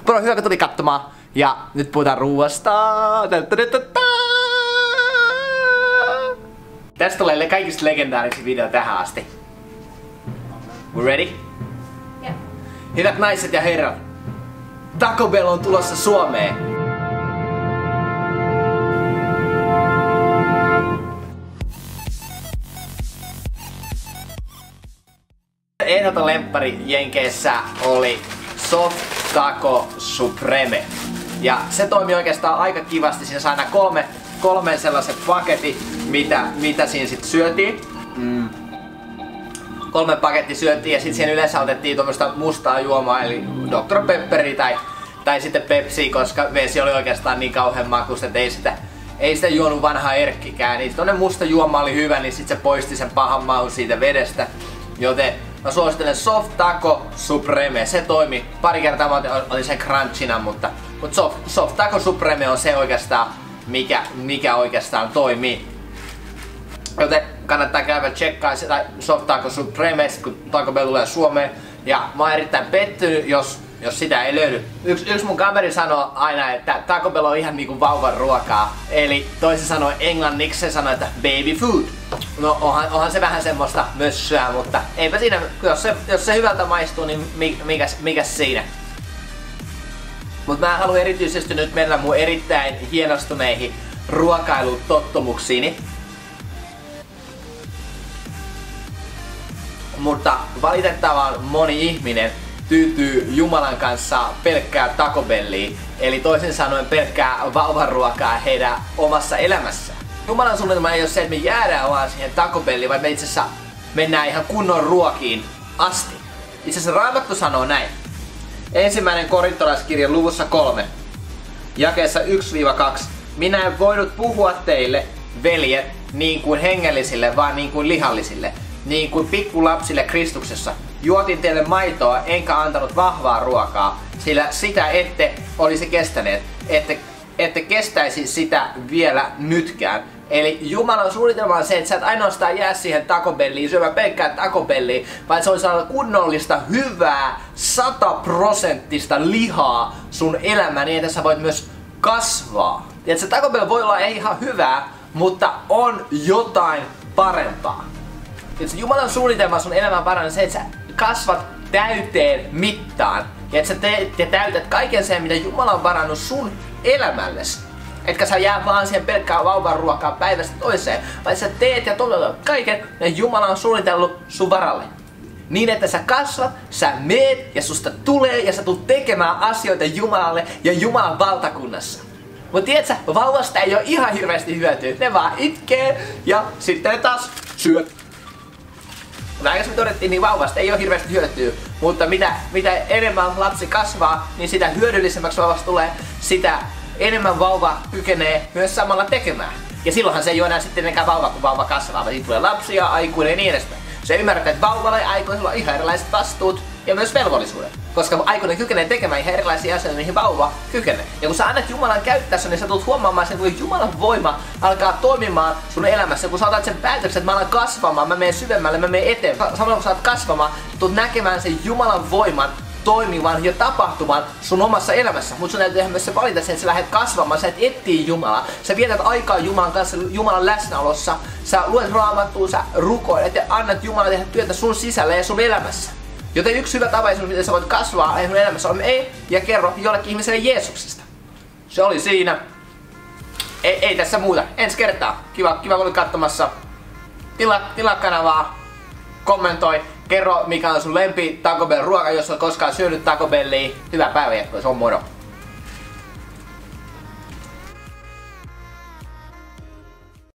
Bro, hyvä kun tuli katsomaan. Ja nyt puhutaan ruuasta. Tästä tulee kaikista legendaarisin video tähän asti. We ready? Yeah. Hyvät naiset ja herrat, Taco Bell on tulossa Suomeen. Ehdoton lemppari Jenkeissä oli Soft Taco Supreme. Ja se toimi oikeastaan aika kivasti. Siinä sai aina kolme sellaiset paketit, mitä siinä sit syötiin. 3 pakettia syötiin ja sitten siihen yleensä otettiin tuommoista mustaa juomaa eli Dr. Pepperia tai sitten Pepsi, koska vesi oli oikeastaan niin kauhean makuista, että ei sitä juonut vanha Erkkikään. Niin tuonne musta juoma oli hyvä, niin sitten se poisti sen pahan maun siitä vedestä. Joten mä suosittelen Soft Taco Supreme. Se toimi. Pari kertaa mä otin sen crunchina, mutta Soft Taco Supreme on se oikeastaan, mikä oikeastaan toimii. Joten kannattaa käydä tsekkaa sitä Soft Taco Supreme, kun Taco Bell tulee Suomeen. Ja mä oon erittäin pettynyt, jos sitä ei löydy. Yksi mun kaveri sanoo aina, että Taco Bell on ihan niinku vauvan ruokaa. Eli toisin sanoen englanniksi se sanoo, että baby food. No onhan se vähän semmoista mössöä, mutta eipä siinä, jos se hyvältä maistuu, niin mikäs siinä. Mut mä haluan erityisesti nyt mennä mun erittäin hienostuneihin ruokailutottumuksiini. Mutta valitettavan moni ihminen tyytyy Jumalan kanssa pelkkää Taco Belliin, eli toisin sanoen pelkkää vauvanruokaa heidän omassa elämässään. Jumalan suunnitelma ei ole se, että me jäädään vaan siihen Taco Belliin, vaan me itse asiassa mennään ihan kunnon ruokiin asti. Itse asiassa Raamattu sanoo näin. Ensimmäinen korintolaiskirja luvussa 3, jakeessa 1-2. Minä en voinut puhua teille, veljet, niin kuin hengellisille, vaan niin kuin lihallisille. Niin kuin pikkulapsille Kristuksessa. Juotin teille maitoa, enkä antanut vahvaa ruokaa, sillä sitä ette olisi kestäneet. Ette kestäisi sitä vielä nytkään. Eli Jumalan suunnitelma on se, että sä et ainoastaan jää siihen Taco Belliin syömään pelkkää Taco Belliin, vaan se olisi saada kunnollista, hyvää, 100% lihaa sun elämään niin, että sä voit myös kasvaa. Ja se Taco Bell voi olla ei ihan hyvää, mutta on jotain parempaa. Että Jumalan suunnitelma sun elämän parana on se, että sä kasvat täyteen mittaan. Ja että sä teet ja täytät kaiken sen, mitä Jumala on varannut sun elämällesi. Etkä sä jää vaan siihen pelkkää vauvan ruokaa päivästä toiseen, vaan sä teet ja todella kaiken, ja Jumala on suunnitellut sun varalle. Niin että sä kasvat, sä meet ja susta tulee ja sä tulet tekemään asioita Jumalalle ja Jumalan valtakunnassa. Mut tiedätkö, vauvasta ei ole ihan hirveästi hyötyä. Ne vaan itkee ja sitten ne taas syö. Aikaisemmin todettiin, niin vauvasta ei ole hirveästi hyötyä, mutta mitä enemmän lapsi kasvaa, niin sitä hyödyllisemmäksi vauvasta tulee, sitä enemmän vauva kykenee myös samalla tekemään. Ja silloinhan se ei ole enää sitten enää vauva, kun vauva kasvaa, vaan siitä tulee lapsia, aikuinen ja niin edespäin. Se ymmärretään, että vauvalla ja aikuisella on ihan erilaiset vastuut ja myös velvollisuudet. Koska aikuinen kykenee tekemään ihan erilaisia asioita, mihin vauva kykenee. Ja kun sä annat Jumalan käyttää sun, niin sä tulet huomaamaan sen, kun Jumalan voima alkaa toimimaan sun elämässä. Kun sä otat sen päätöksen, että mä alan kasvamaan, mä menen syvemmälle, mä menen eteen. Samalla kun sä alat kasvamaan, tulet näkemään sen Jumalan voiman toimivan ja tapahtuvan sun omassa elämässä. Mutta sun täytyy tehdä myös se valita sen, että sä lähdet kasvamaan, sä et etsii Jumalaa. Sä vietät aikaa Jumalan kanssa, Jumalan läsnäolossa. Sä luet Raamattua, sä rukoilet ja annat Jumalan tehdä työtä sun sisällä ja sun elämässä. Joten yksi hyvä tapa, miten sä voit kasvaa sun elämässä on ja kerro jollekin ihmiselle Jeesuksesta. Se oli siinä. Ei tässä muuta. Ensi kertaa. Kiva kun olit katsomassa. Tilaa kanavaa. Kommentoi. Kerro mikä on sun lempi Taco Bell ruoka, jos olet koskaan syönyt Taco Bellia. Hyvää päivänjatkoa, se on moro.